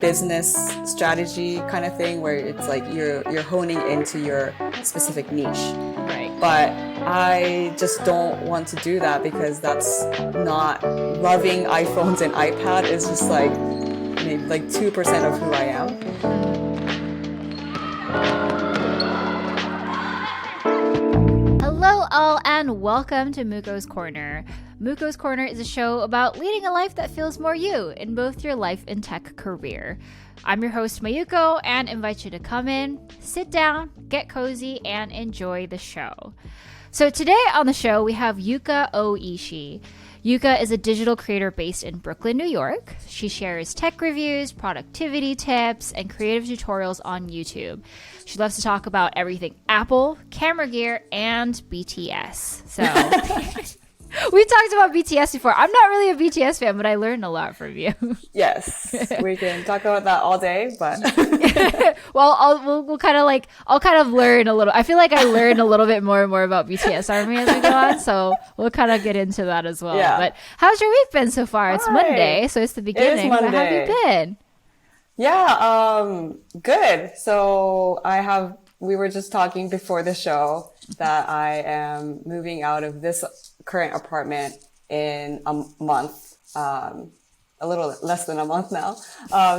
business strategy kind of thing where it's like you're honing into your specific niche. Right. But I just don't want to do that because that's not loving iPhones and iPad is just like maybe like 2% of who I am. Hello all and welcome to Muko's Corner. Muko's Corner is a show about leading a life that feels more you in both your life and tech career. I'm your host Mayuko and invite you to come in, sit down, get cozy, and enjoy the show. So today on the show we have Yuka Ohishi. Yuka is a digital creator based in Brooklyn, New York. She shares tech reviews, productivity tips, and creative tutorials on YouTube. She loves to talk about everything Apple, camera gear, and BTS. So we've talked about BTS before. I'm not really a BTS fan, but I learned a lot from you. Yes, we can talk about that all day, but well, I'll kind of learn a little. I feel like I learn a little bit more and more about BTS Army as we go on, so we'll kind of get into that as well. Yeah. But how's your week been so far? It's Monday, so it's the beginning. It is Monday. But how have you been? Yeah, good. So we were just talking before the show that I am moving out of this current apartment in a month, a little less than a month now.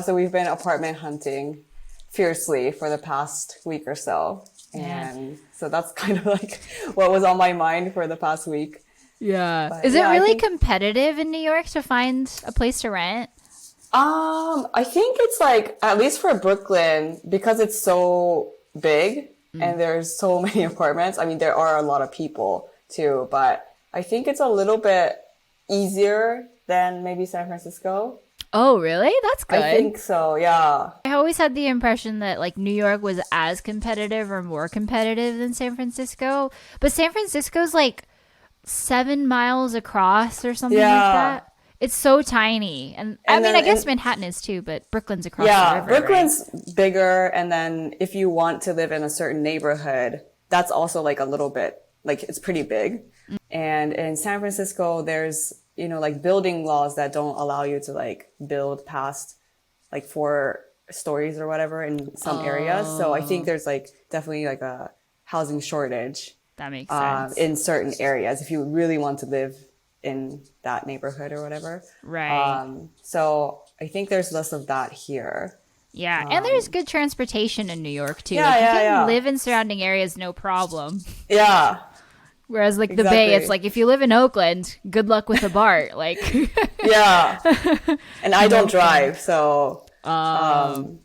So we've been apartment hunting fiercely for the past week or so. And so that's kind of like what was on my mind for the past week. Yeah. But is it really competitive in New York to find a place to rent? I think it's like, at least for Brooklyn, because it's so big and there's so many apartments. I mean, there are a lot of people too, but I think it's a little bit easier than maybe San Francisco. Oh, really? That's good. I think so, yeah. I always had the impression that like New York was as competitive or more competitive than San Francisco. But San Francisco's like 7 miles across or something like that. It's so tiny. And I mean, I guess Manhattan is too, but Brooklyn's across the river. Brooklyn's right? bigger. And then if you want to live in a certain neighborhood, that's also like a little bit, like it's pretty big. And in San Francisco, there's, like building laws that don't allow you to like build past like 4 stories or whatever in some areas. So I think there's like definitely like a housing shortage. That makes sense. In certain areas if you really want to live in that neighborhood or whatever. Right. So I think there's less of that here. Yeah. And there's good transportation in New York too. Yeah, like, you yeah, can live in surrounding areas, no problem. Yeah. Whereas like the Bay, it's like if you live in Oakland, good luck with a BART. Like, yeah. And I don't drive, so. Wow,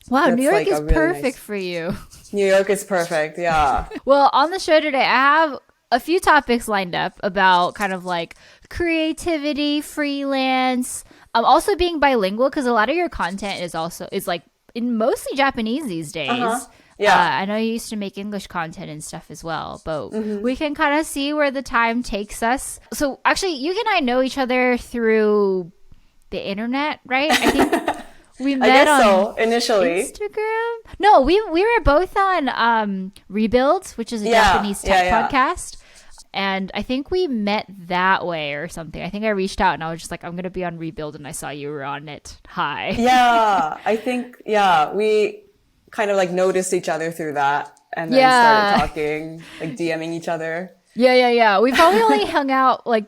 New York like is really perfect for you. New York is perfect, yeah. Well, on the show today, I have a few topics lined up about kind of like creativity, freelance, also being bilingual because a lot of your content is like in mostly Japanese these days. Yeah. I know you used to make English content and stuff as well, but we can kind of see where the time takes us. So actually, you and I know each other through the internet, right? I think we met on initially. Instagram. No, we were both on Rebuild, which is a Japanese tech podcast. And I think we met that way or something. I think I reached out and I was just like, I'm going to be on Rebuild. And I saw you were on it. Hi. Yeah, I think, we kind of like noticed each other through that and then started talking, like DMing each other. Yeah. We probably only hung out like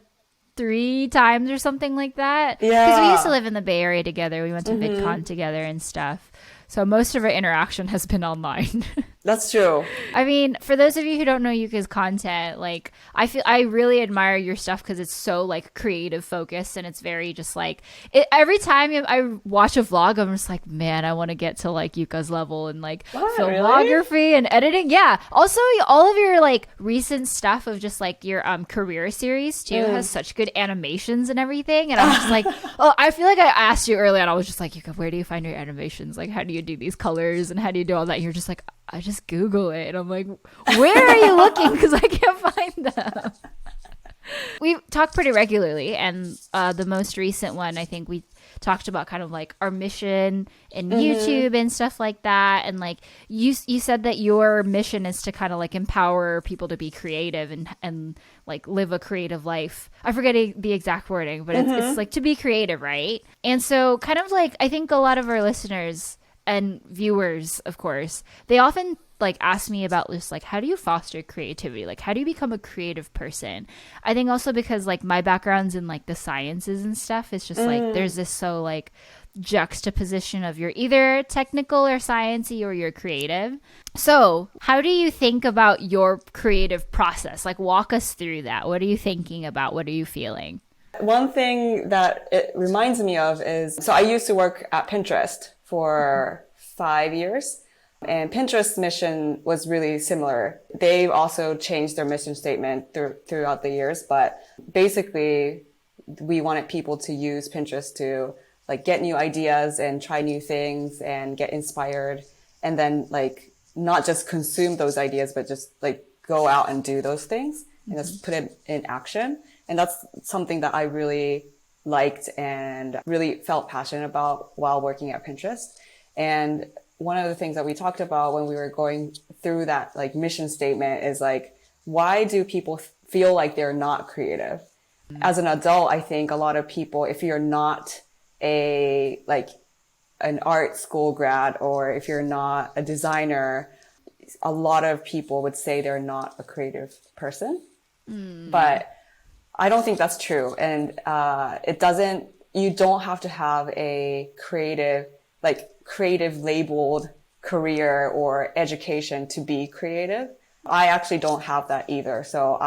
3 times or something like that. Yeah. Because we used to live in the Bay Area together. We went to VidCon together and stuff. So most of our interaction has been online. That's true. I mean, for those of you who don't know Yuka's content, like I really admire your stuff because it's so like creative focused and it's very just like every time I watch a vlog, I'm just like, man, I want to get to like Yuka's level and like filmography and editing. Yeah. Also, all of your like recent stuff of just like your career series too has such good animations and everything. And I'm just like, I feel like I asked you earlier and I was just like, Yuka, where do you find your animations? Like, how do you do these colors and how do you do all that? And you're just like, I just Google it. And I'm like, where are you looking? Because I can't find them. We talk pretty regularly, and the most recent one, I think we talked about kind of like our mission in YouTube and stuff like that. And like you said that your mission is to kind of like empower people to be creative and like live a creative life. I forget the exact wording, but it's like to be creative, right? And so kind of like I think a lot of our listeners and viewers, of course, they often like ask me about this, like, how do you foster creativity? Like, how do you become a creative person? I think also because like my background's in like the sciences and stuff, it's just like there's this so like juxtaposition of you're either technical or sciencey or you're creative. So how do you think about your creative process? Like, walk us through that. What are you thinking about? What are you feeling? One thing that it reminds me of is, so I used to work at Pinterest for 5 years. And Pinterest's mission was really similar. They've also changed their mission statement throughout the years, but basically we wanted people to use Pinterest to like get new ideas and try new things and get inspired, and then like not just consume those ideas, but just like go out and do those things and just put it in action. And that's something that I really liked and really felt passionate about while working at Pinterest. And one of the things that we talked about when we were going through that like mission statement is like, why do people feel like they're not creative? As an adult, I think a lot of people, if you're not an art school grad, or if you're not a designer, a lot of people would say they're not a creative person. But I don't think that's true. And you don't have to have a creative labeled career or education to be creative. I actually don't have that either. So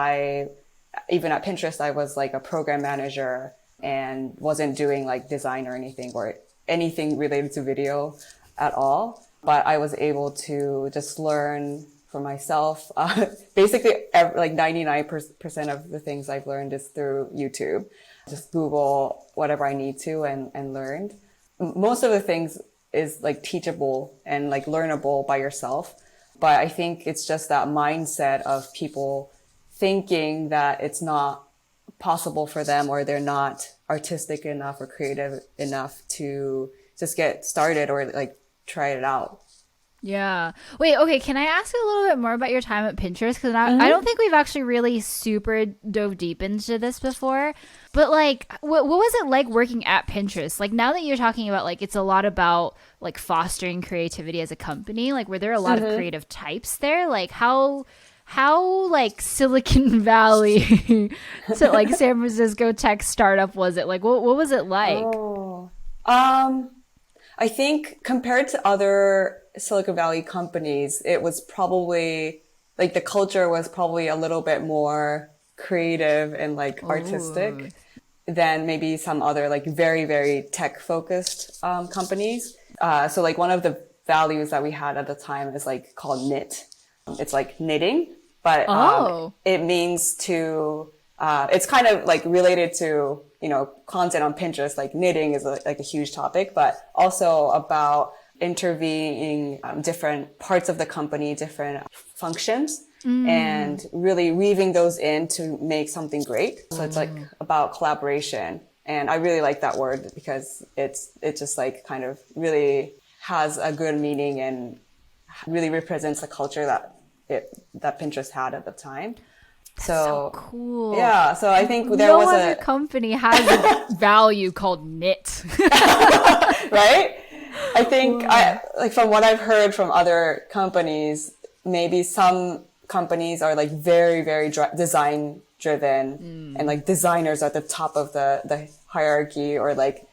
even at Pinterest, I was like a program manager and wasn't doing like design or anything related to video at all. But I was able to just learn for myself. Basically, like 99% of the things I've learned is through YouTube. Just Google whatever I need to and learned. Most of the things is like teachable and like learnable by yourself. But I think it's just that mindset of people thinking that it's not possible for them, or they're not artistic enough or creative enough to just get started or like try it out. Yeah. Wait, okay. Can I ask you a little bit more about your time at Pinterest? Because I don't think we've actually really super dove deep into this before. But like, what was it like working at Pinterest? Like, now that you're talking about like, it's a lot about like fostering creativity as a company. Like, were there a lot of creative types there? Like, how like Silicon Valley to like San Francisco tech startup was it? Like, what was it like? I think compared to other Silicon Valley companies, it was probably like the culture was probably a little bit more creative and like artistic than maybe some other like very, very tech focused companies. So like one of the values that we had at the time is like called knit. It's like knitting, but it means to it's kind of like related to, you know, content on Pinterest. Like knitting is like a huge topic, but also about intervening different parts of the company, different functions, and really weaving those in to make something great. So it's like about collaboration. And I really like that word because it just like kind of really has a good meaning and really represents the culture that Pinterest had at the time. So cool. Yeah. So I think there no was other company has a value called knit. Right? I think like from what I've heard from other companies, maybe some companies are like very, very design driven and like designers are at the top of the hierarchy, or like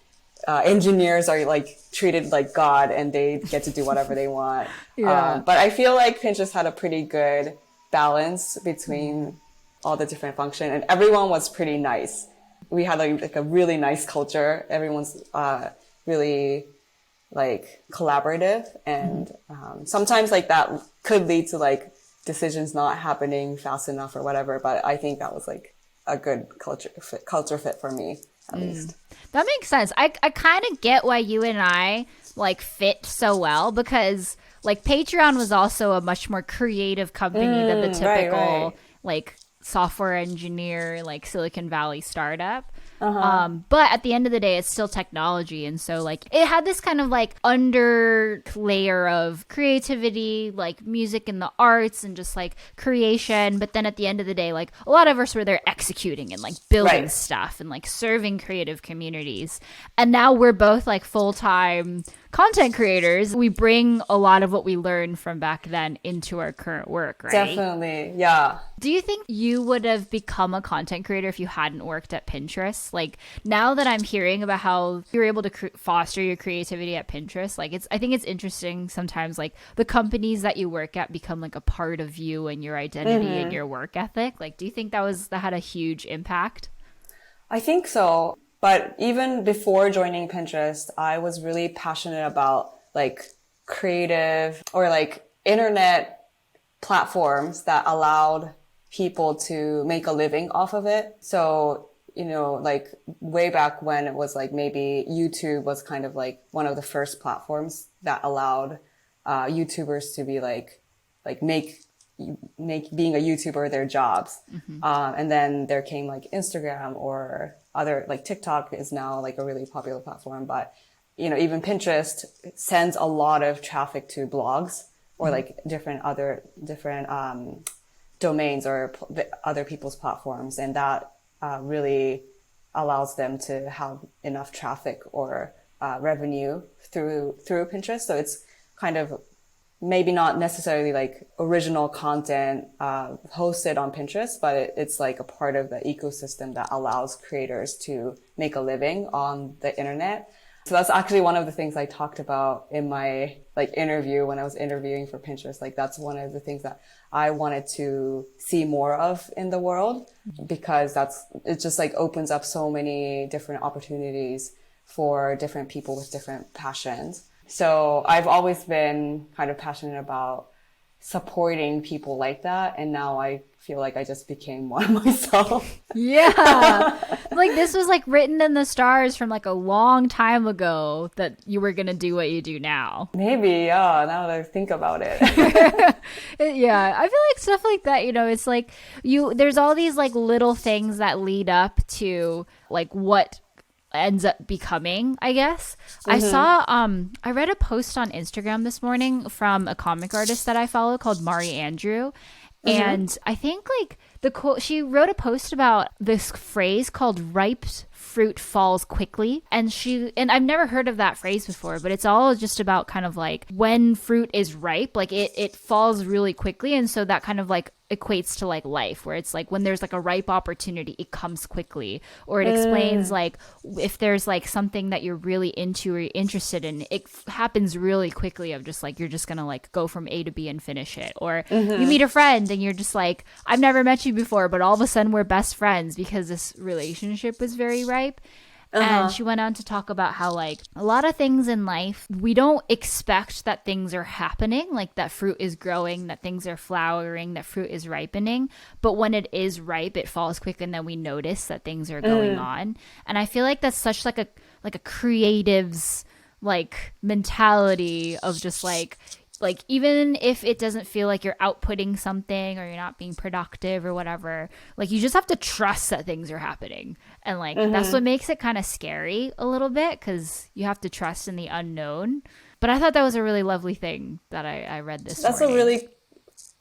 engineers are like treated like God and they get to do whatever they want. But I feel like Pinterest had a pretty good balance between all the different functions, and everyone was pretty nice. We had like a really nice culture. Everyone's really like collaborative, and sometimes like that could lead to like decisions not happening fast enough or whatever. But I think that was like a good culture fit for me, at least. That makes sense. I kind of get why you and I like fit so well, because like Patreon was also a much more creative company than the typical like software engineer, like Silicon Valley startup. But at the end of the day, it's still technology. And so like it had this kind of like under layer of creativity, like music and the arts and just like creation. But then at the end of the day, like a lot of us were there executing and like building stuff and like serving creative communities. And now we're both like full-time content creators. We bring a lot of what we learned from back then into our current work, right? Definitely. Yeah. Do you think you would have become a content creator if you hadn't worked at Pinterest? Like now that I'm hearing about how you're able to foster your creativity at Pinterest, like I think it's interesting sometimes like the companies that you work at become like a part of you and your identity and your work ethic. Like, do you think that had a huge impact? I think so. But even before joining Pinterest, I was really passionate about like creative or like internet platforms that allowed people to make a living off of it. So, like way back when it was like maybe YouTube was kind of like one of the first platforms that allowed YouTubers to be like make being a YouTuber their jobs. And then there came like Instagram or other, like TikTok is now like a really popular platform. But, even Pinterest sends a lot of traffic to blogs or like different domains or other people's platforms. And that really allows them to have enough traffic or revenue through Pinterest. So it's kind of maybe not necessarily like original content hosted on Pinterest, but it's like a part of the ecosystem that allows creators to make a living on the internet. So that's actually one of the things I talked about in my like interview when I was interviewing for Pinterest. Like that's one of the things that I wanted to see more of in the world, because it just like opens up so many different opportunities for different people with different passions. So I've always been kind of passionate about supporting people like that. And now I feel like I just became one myself. Yeah. Like this was like written in the stars from like a long time ago that you were going to do what you do now. Maybe, yeah, now that I think about it. Yeah. I feel like stuff like that, it's like there's all these like little things that lead up to like what ends up becoming, I guess. I saw I read a post on Instagram this morning from a comic artist that I follow called Mari Andrew, and I think like she wrote a post about this phrase called ripe fruit falls quickly, and I've never heard of that phrase before, but it's all just about kind of like when fruit is ripe, like it falls really quickly, and so that kind of like equates to like life, where it's like when there's like a ripe opportunity, it comes quickly, or it explains like if there's like something that you're really into or interested in, it happens really quickly, of just like you're just gonna like go from A to B and finish it. Or you meet a friend and you're just like, I've never met you before, but all of a sudden we're best friends because this relationship was very ripe. And she went on to talk about how like a lot of things in life, we don't expect that things are happening, like that fruit is growing, that things are flowering, that fruit is ripening. But when it is ripe, it falls quick, and then we notice that things are going on. And I feel like that's such like a creative's like mentality of just like even if it doesn't feel like you're outputting something or you're not being productive or whatever, like you just have to trust that things are happening. And like that's what makes it kind of scary a little bit, because you have to trust in the unknown. But I thought that was a really lovely thing that I read this morning. That's a really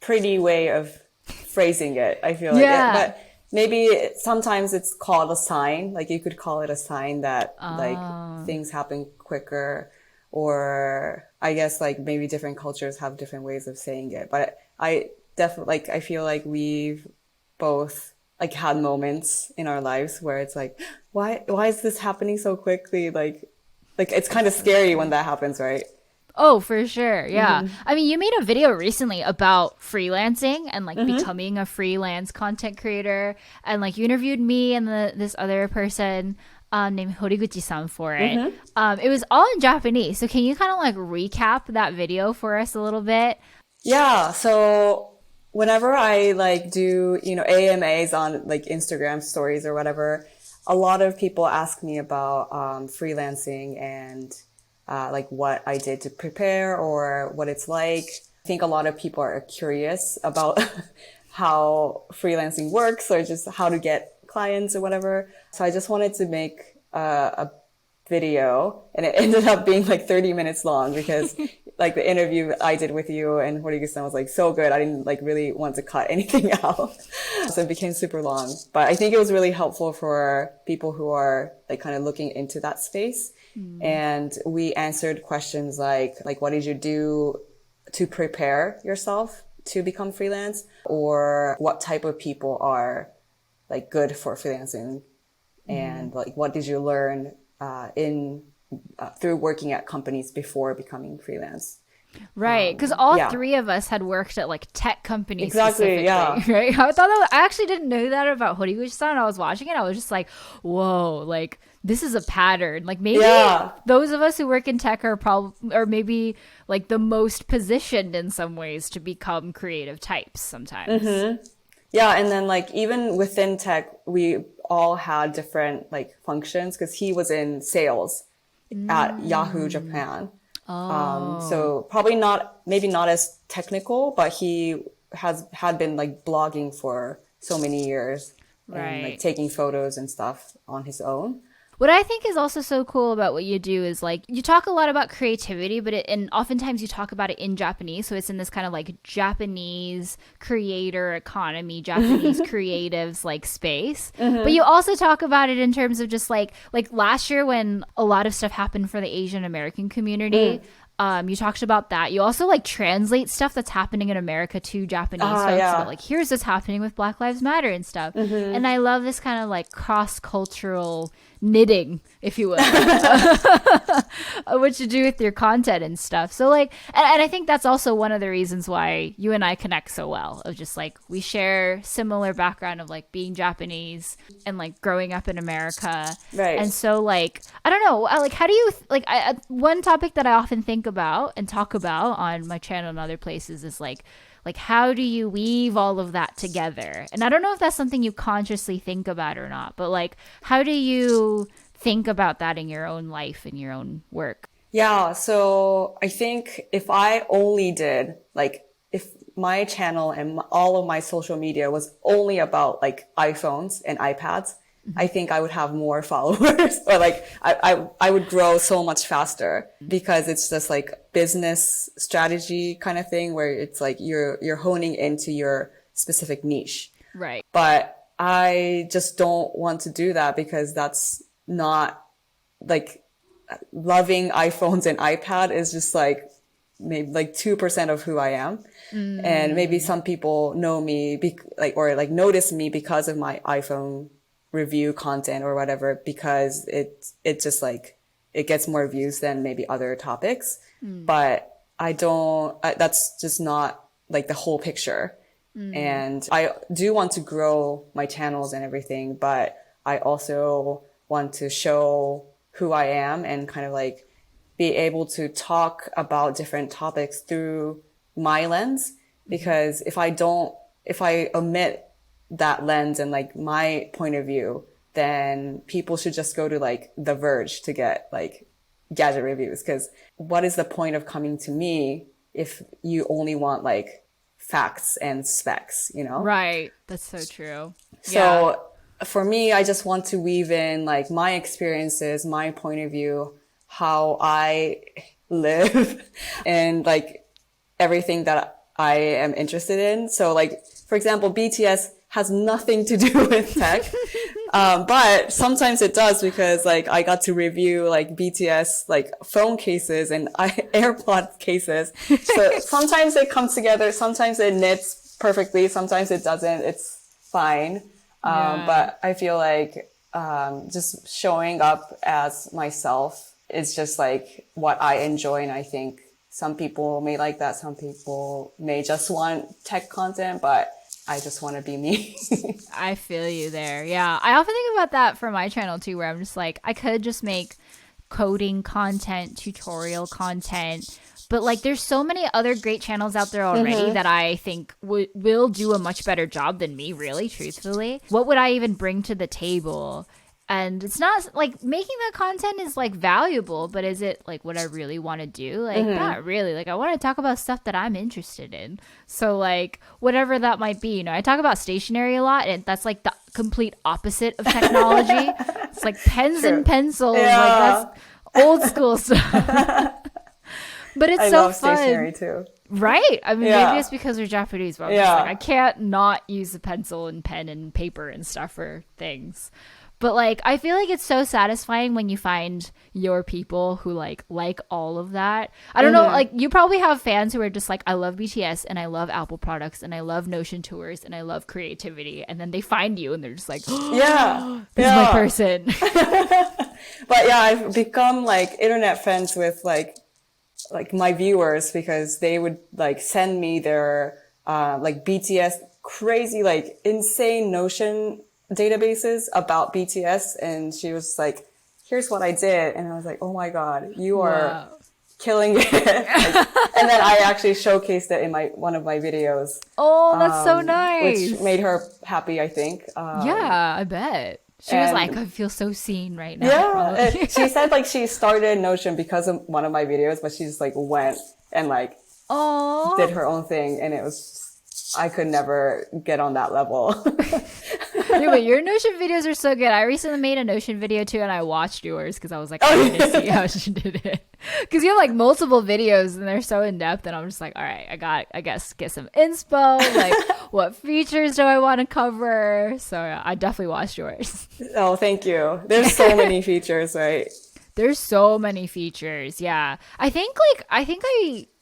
pretty way of phrasing it, I feel like. But maybe sometimes it's called a sign. Like you could call it a sign that like things happen quicker. Or I guess like maybe different cultures have different ways of saying it. But I definitely like, I feel like we've both like had moments in our lives where it's like, why is this happening so quickly? Like it's kind of scary when that happens, right? Oh, for sure. Yeah. I mean, you made a video recently about freelancing and like becoming a freelance content creator. And like you interviewed me and this other person named Horiguchi-san for it. It was all in Japanese. So can you kind of like recap that video for us a little bit? Yeah. So whenever I like do, AMAs on like Instagram stories or whatever, a lot of people ask me about freelancing and like what I did to prepare or what it's like. I think a lot of people are curious about how freelancing works or just how to get clients or whatever. So I just wanted to make a video, and it ended up being like 30 minutes long because like the interview I did with you and Horiguchi-san was like so good. I didn't like really want to cut anything out. So it became super long, but I think it was really helpful for people who are like kind of looking into that space. And we answered questions like what did you do to prepare yourself to become freelance, or what type of people are like good for freelancing, and like what did you learn through working at companies before becoming freelance. Right, because all three of us had worked at like tech companies. Exactly, yeah. Right. I actually didn't know that about Horiguchi-san. I was watching it. I was just like, whoa, like this is a pattern. Like maybe those of us who work in tech are maybe like the most positioned in some ways to become creative types sometimes. Yeah, and then like even within tech, we all had different like functions because he was in sales at Yahoo Japan. So probably maybe not as technical, but he had been like blogging for so many years and like taking photos and stuff on his own. What I think is also so cool about what you do is like you talk a lot about creativity, and oftentimes you talk about it in Japanese. So it's in this kind of like Japanese creator economy, Japanese creatives like space. But you also talk about it in terms of just like last year when a lot of stuff happened for the Asian American community. You talked about that. You also like translate stuff that's happening in America to Japanese folks. But, like here's what's happening with Black Lives Matter and stuff. And I love this kind of like cross-cultural knitting, if you will, what you do with your content and stuff. So like, and I think that's also one of the reasons why you and I connect so well, of just like we share similar background of like being Japanese and like growing up in America. Right. And so like, I don't know, like how do you, like one topic that I often think about and talk about on my channel and other places is like how do you weave all of that together? And I don't know if that's something you consciously think about or not, but like how do you think about that in your own life and your own work? Yeah, so I think if I only did like if my channel and all of my social media was only about like iPhones and iPads, I think I would have more followers, or like I would grow so much faster, because it's just like business strategy kind of thing where it's like you're honing into your specific niche. Right. But I just don't want to do that, because that's not like loving iPhones and iPad is just like maybe like 2% of who I am. And maybe some people know me or notice me because of my iPhone review content or whatever, because it just like it gets more views than maybe other topics. But that's just not like the whole picture. And I do want to grow my channels and everything, but I also want to show who I am and kind of like be able to talk about different topics through my lens. Because if I omit that lens and like my point of view, then people should just go to like The Verge to get like gadget reviews. Because what is the point of coming to me if you only want like facts and specs, you know? Right. That's so true. So for me, I just want to weave in like my experiences, my point of view, how I live, and like everything that I am interested in. So like, for example, BTS has nothing to do with tech. But sometimes it does, because like I got to review like BTS, like phone cases and AirPod cases. So sometimes it comes together. Sometimes it knits perfectly. Sometimes it doesn't. It's fine. But I feel like, just showing up as myself is just like what I enjoy. And I think some people may like that. Some people may just want tech content, but I just want to be me. I feel you there. Yeah. I often think about that for my channel too, where I'm just like, I could just make coding content, tutorial content, but like there's so many other great channels out there already that I think will do a much better job than me, really, truthfully. What would I even bring to the table? And it's not like making that content is like valuable, but is it like what I really want to do? Like, not really. Like, I want to talk about stuff that I'm interested in. So, like, whatever that might be, I talk about stationery a lot, and that's like the complete opposite of technology. It's like pens and pencils. Yeah. Like, that's old school stuff. But it's I so love fun. stationery too. Right? I mean, Yeah. maybe it's because we're Japanese, but I'm just like, I can't not use a pencil and pen and paper and stuff for things. But like, I feel like it's so satisfying when you find your people who like all of that. I don't know, like you probably have fans who are just like, I love BTS and I love Apple products and I love Notion tours and I love creativity. And then they find you and they're just like, Yeah. this is my person. But yeah, I've become like internet friends with like my viewers because they would like send me their like BTS crazy, like insane Notion databases about BTS, and she was like, here's what I did, and I was like, oh my god, you are killing it. And then I actually showcased it in one of my videos. Oh, that's so nice. Which made her happy, I think. Yeah, I bet. She was like, I feel so seen right now. Yeah. She said like she started Notion because of one of my videos, but she just like went and like did her own thing, and it was I could never get on that level. Yeah, but your Notion videos are so good. I recently made a Notion video too, and I watched yours because I was like, I need to see how she did it. Because you have like multiple videos, and they're so in depth, and I'm just like, all right, I guess get some inspo. Like, what features do I want to cover? So yeah, I definitely watched yours. Oh, thank you. There's so many features, right? There's so many features. Yeah, I think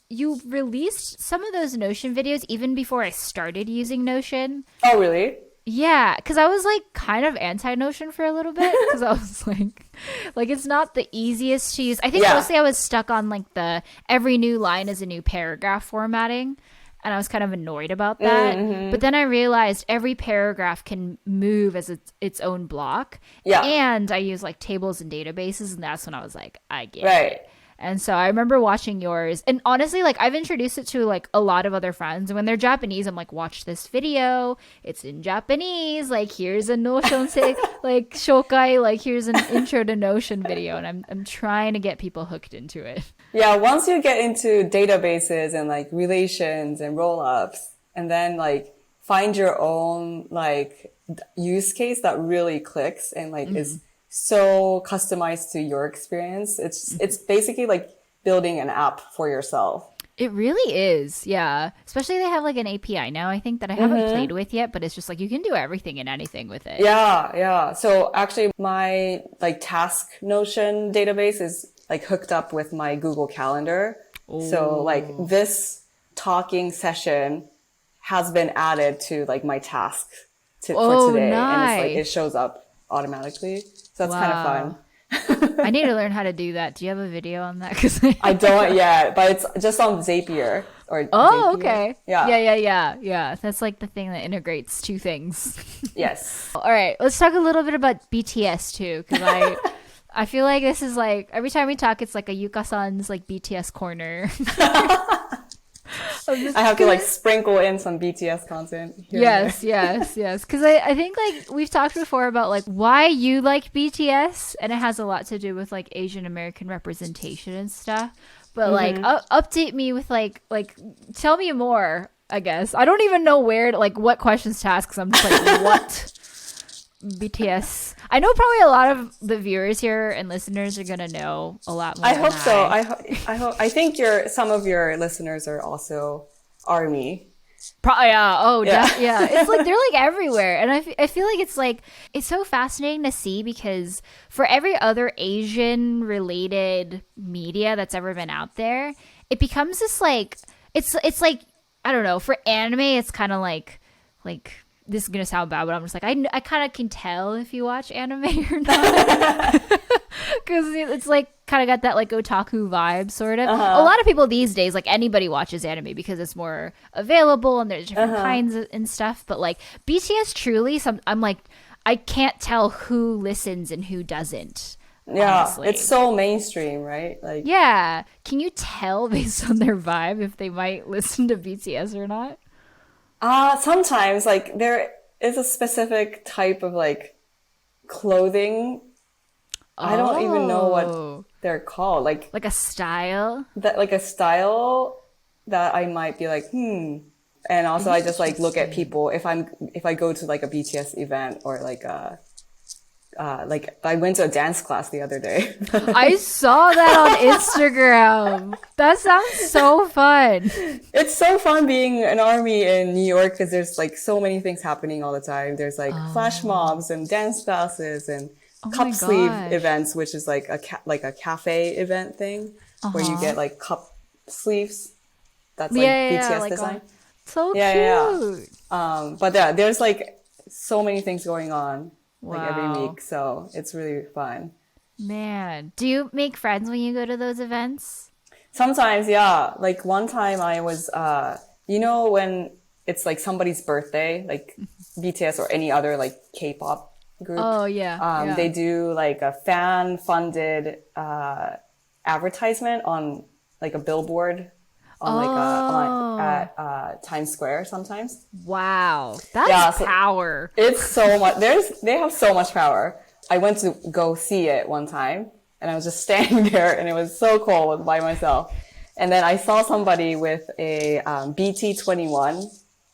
you released some of those Notion videos even before I started using Notion. Oh, really? Yeah, because I was like kind of anti-Notion for a little bit because I was like it's not the easiest to use. I think mostly I was stuck on like the every new line is a new paragraph formatting, and I was kind of annoyed about that. But then I realized every paragraph can move as its own block. Yeah, and I use like tables and databases, and that's when I was like, I get it. And so I remember watching yours, and honestly, like I've introduced it to like a lot of other friends, and when they're Japanese, I'm like, watch this video. It's in Japanese. Like here's a Notion like shokai, like here's an intro to Notion video, and I'm trying to get people hooked into it. Yeah, once you get into databases and like relations and roll-ups, and then like find your own like use case that really clicks and like is so customized to your experience. It's basically like building an app for yourself. It really is, yeah. Especially they have like an API now, I think, that I haven't played with yet, but it's just like you can do everything and anything with it. Yeah. So actually my like task Notion database is like hooked up with my Google Calendar. Ooh. So like this talking session has been added to like my task for today. Nice. And it's like it shows up automatically. So that's kind of fun. I need to learn how to do that. Do you have a video on that? I don't yet, but it's just on Zapier. Zapier. Okay. Yeah. Yeah. That's like the thing that integrates two things. Yes. All right. Let's talk a little bit about BTS too, because I feel like this is like every time we talk, it's like a Yuka-san's like BTS corner. I have to like sprinkle in some BTS content. Yes. Because I think like we've talked before about like why you like BTS, and it has a lot to do with like Asian American representation and stuff. But like update me with like tell me more. I guess I don't even know where to, like what questions to ask. Cause I'm just like what BTS. I know probably a lot of the viewers here and listeners are gonna know a lot more. I hope so. I hope. I think some of your listeners are also ARMY. Yeah. Oh, yeah. It's like they're like everywhere, and I feel like it's so fascinating to see because for every other Asian related media that's ever been out there, it becomes this like it's like I don't know. For anime, it's kind of like. This is gonna sound bad, but I'm just like I kind of can tell if you watch anime or not because it's like kind of got that like otaku vibe sort of. A lot of people these days, like anybody watches anime because it's more available and there's different kinds and stuff. But like BTS, truly, I'm like I can't tell who listens and who doesn't. Yeah, honestly. It's so mainstream, right? Like yeah, can you tell based on their vibe if they might listen to BTS or not? Sometimes like there is a specific type of like clothing. I don't even know what they're called. Like a style? Like a style that I might be like, And also I just like look at people if I go to like a BTS event or like I went to a dance class the other day. I saw that on Instagram. That sounds so fun. It's so fun being an ARMY in New York because there's like so many things happening all the time. There's like flash mobs and dance classes and cup sleeve events, which is like a cafe event thing where you get like cup sleeves. That's like BTS like design. So cute. But yeah, there's like so many things going on. Like every week, so it's really fun. Man, do you make friends when you go to those events? Sometimes, yeah. Like one time I was, when it's like somebody's birthday, like BTS or any other like K-pop group. Oh yeah. They do like a fan-funded advertisement on like a billboard at Times Square sometimes. Wow, that's power. It's so much. They have so much power. I went to go see it one time, and I was just standing there, and it was so cold by myself. And then I saw somebody with a BT21.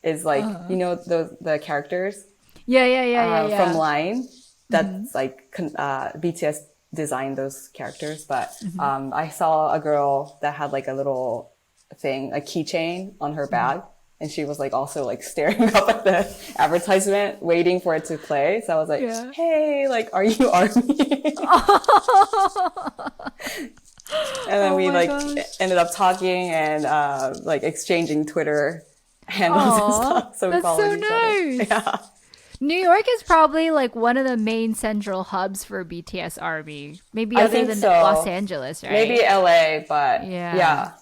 Is like the characters. Yeah. From Line. That's like BTS designed those characters, but I saw a girl that had like a little thing, a keychain on her bag, and she was like also like staring up at the advertisement waiting for it to play. So I was like, hey, like, are you ARMY? And then we ended up talking and like exchanging Twitter handles and stuff, so we followed each other. Yeah. New York is probably like one of the main central hubs for BTS ARMY, maybe other than Los Angeles, right? Maybe LA, but yeah.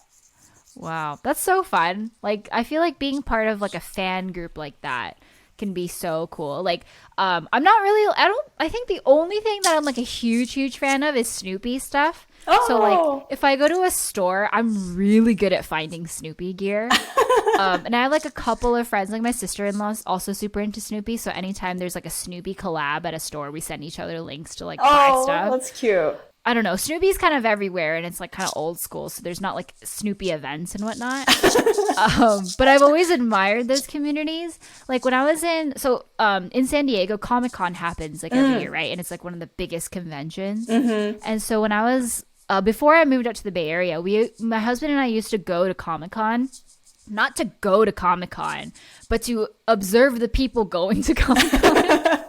Wow, that's so fun. Like, I feel like being part of like a fan group like that can be so cool. Like, I think the only thing that I'm like a huge fan of is Snoopy stuff. So like, if I go to a store, I'm really good at finding Snoopy gear. And I have like a couple of friends, like my sister-in-law is also super into Snoopy. So anytime there's like a Snoopy collab at a store, we send each other links to like buy stuff. That's cute. I don't know. Snoopy's kind of everywhere, and it's like kind of old school, so there's not like Snoopy events and whatnot. But I've always admired those communities. Like when I was in San Diego, Comic-Con happens like every year, right? And it's like one of the biggest conventions. And so when I was before I moved out to the Bay Area, my husband and I used to go to Comic-Con. Not to go to Comic-Con, but to observe the people going to Comic-Con.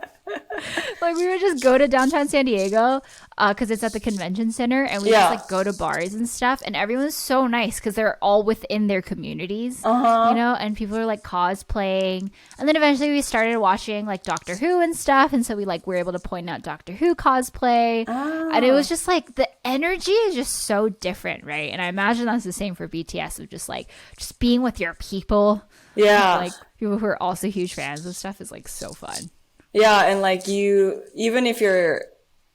Like we would just go to downtown San Diego because it's at the convention center, and we just like go to bars and stuff, and everyone's so nice because they're all within their communities, and people are like cosplaying. And then eventually we started watching like Doctor Who and stuff, and so we like were able to point out Doctor Who cosplay, and it was just like the energy is just so different, right? And I imagine that's the same for BTS of just being with your people, like people who are also huge fans of stuff is like so fun. Yeah, and like even if you're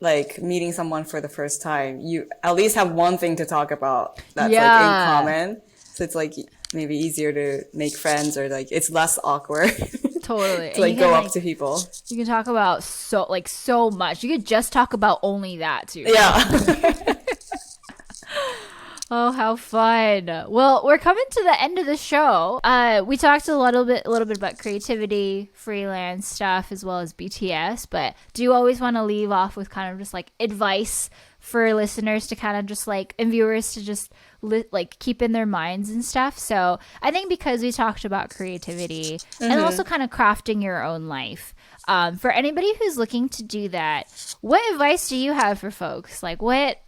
like meeting someone for the first time, you at least have one thing to talk about that's like in common. So it's like maybe easier to make friends, or like it's less awkward. Totally. To like go up to people. You can talk about so much. You could just talk about only that too. Yeah. Oh, how fun. Well, we're coming to the end of the show. We talked a little bit about creativity, freelance stuff, as well as BTS, but do you always want to leave off with kind of just like advice for listeners to kind of just like, and viewers to just like keep in their minds and stuff? So I think because we talked about creativity and also kind of crafting your own life, for anybody who's looking to do that, what advice do you have for folks? Like what,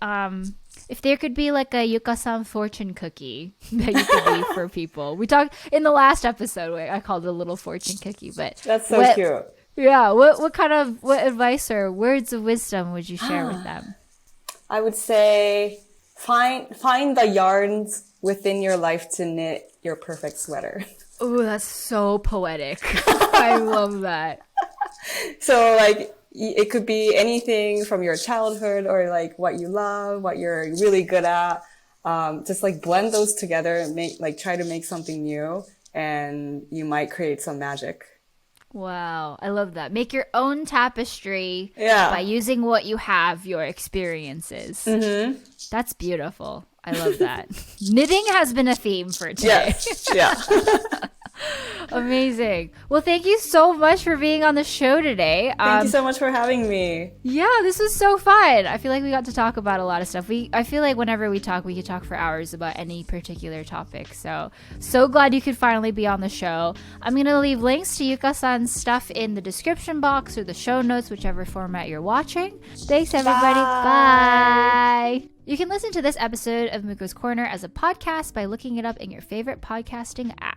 if there could be like a Yuka-san fortune cookie that you could leave for people. We talked in the last episode where I called it a little fortune cookie, but that's so cute. Yeah. What advice or words of wisdom would you share with them? I would say find the yarns within your life to knit your perfect sweater. Oh, that's so poetic. I love that. So like, it could be anything from your childhood or like what you love, what you're really good at. Just like blend those together and try to make something new, and you might create some magic. Wow, I love that. Make your own tapestry Yeah. by using what you have, your experiences. Mm-hmm. That's beautiful. I love that. Knitting has been a theme for today. Yes. Yeah. Amazing. Well, thank you so much for being on the show today. Thank you so much for having me. Yeah, this was so fun. I feel like we got to talk about a lot of stuff. I feel like whenever we could talk for hours about any particular topic. So glad you could finally be on the show. I'm going to leave links to Yuka-san's stuff in the description box or the show notes, whichever format you're watching. Thanks, everybody. Bye. You can listen to this episode of Muko's Corner as a podcast by looking it up in your favorite podcasting app.